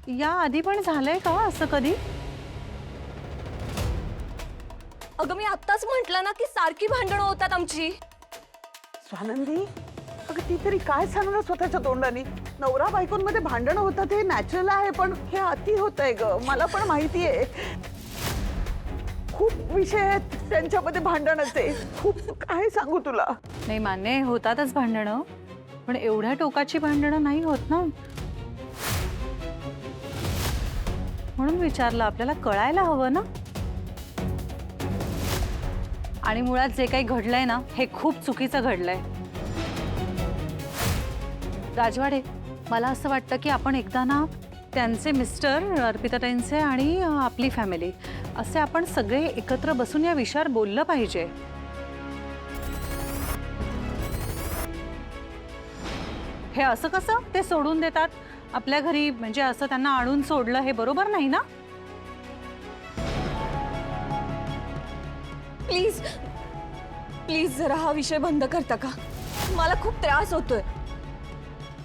या आधी पण झालंय का असं कधी? अगं मी आत्ताच म्हटलं ना की सारखी भांडणं होतात आमची. स्वानंदी, अगं ती तरी काय सांगणार स्वतःच्या तोंडाने. नवरा बायकोंमध्ये भांडणं होतात हे नॅचरल आहे, पण हे अति होतंय ग. मला पण माहिती आहे, खूप विषय आहेत त्यांच्यामध्ये भांडणाचे. खूप काय सांगू तुला. नाही मान्य आहे, होतातच भांडणं, पण एवढ्या टोकाची भांडणं नाही होत ना. म्हणून विचारलं, आपल्याला कळायला हवं ना. आणि मुळात जे काही घडलंय ना, हे खूप चुकीचं घडलंय. राजवाडे, मला असं वाटतं की आपण एकदा ना त्यांचे मिस्टर, अर्पिताताईंचे आणि आपली फॅमिली असे आपण सगळे एकत्र बसून या विषयावर बोललं पाहिजे. हे असं कसं ते सोडून देतात आपल्या घरी, म्हणजे असं त्यांना आणून सोडलं, हे बरोबर नाही ना. प्लीज प्लीज जरा हा विषय बंद करता का? मला खूप त्रास होतोय.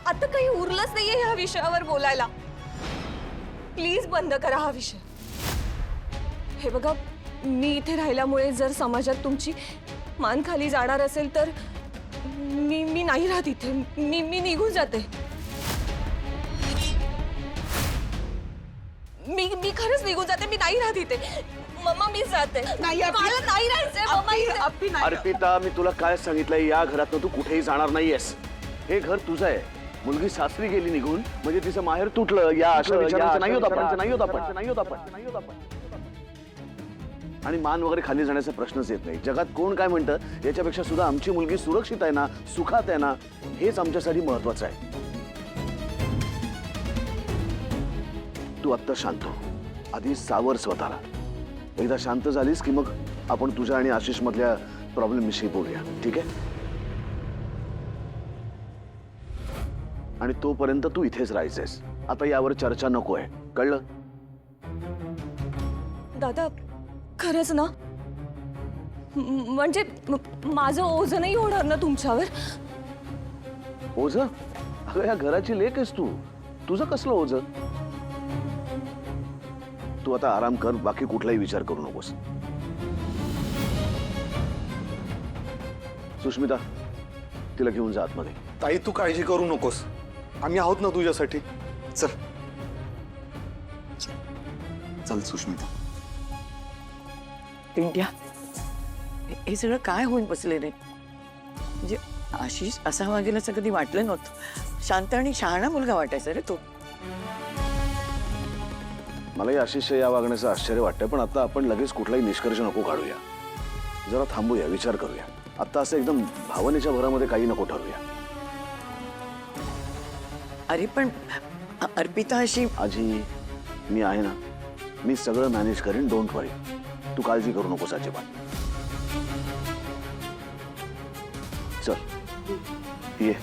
आता काही उरलंच नाहीये ह्या विषयावर बोलायला. प्लीज बंद करा हा विषय. हे बघा, मी इथे राहिल्यामुळे जर समाजात तुमची मान खाली जाणार असेल तर मी नाही राहत इथे. मी निघून जाते. मी खरंच निघून जाते. मी नाही राहत इथे. मम्मा मी जाते. नाही, मला नाही राहायचंय मम्मा इथे. अर्पिता, मी तुला काय सांगितलंय, या घरातनं तू कुठेही जाणार नाहीयेस. हे घर तुझं आहे. मुलगी सासरी गेली निघून म्हणजे तिचं माहेर तुटलं, या अशा विचारांचं नाही होत आपण. आणि मान वगैरे खाली जाण्याचा प्रश्नच येत नाही. जगात कोण काय म्हणतं याच्यापेक्षा सुद्धा आमची मुलगी सुरक्षित आहे ना, सुखात आहे ना, हेच आमच्यासाठी महत्वाचं आहे. तू आत्ता शांत हो. आधी सावर स्वतःला. एकदा शांत झालीस की मग आपण तुझ्या आणि आशिष मधल्या प्रॉब्लेम विषयी बोलूया, ठीक आहे? आणि तोपर्यंत तू इथेच राहायचंयस. आता यावर चर्चा नको आहे, कळलं? दादा खरंच ना, म्हणजे माझं ओझं नाही होणार ना तुमच्यावर? ओझ? अगं या घराची लेक आहेस तू, तुझं कसलं ओझ? तू आता आराम कर, बाकी कुठलाही विचार करू नकोस. सुष्मिता, तिला घेऊन जा आतमध्ये. ताई तू काळजी करू नकोस, आम्ही आहोत ना तुझ्यासाठी. चल चल सुष्मिता. इंडिया, हे सगळं काय होऊन बसले रे? म्हणजे आशिष असा वागेल असं कधी वाटलं नव्हतं. शांत आणि शहाणा मुलगा वाटायचा रे तो. मलाही आशिष या वागण्याचं आश्चर्य वाटतंय, पण आता आपण लगेच कुठलाही निष्कर्ष नको काढूया. जरा थांबूया, विचार करूया. आता असं एकदम भावनेच्या भरामध्ये काही नको ठरूया. अरे पण अर्पिता अशी. आजी, मी आहे ना, मी सगळं मॅनेज करीन, डोंट वरी. तू काळजी करू नकोस अजिबात. चल ये.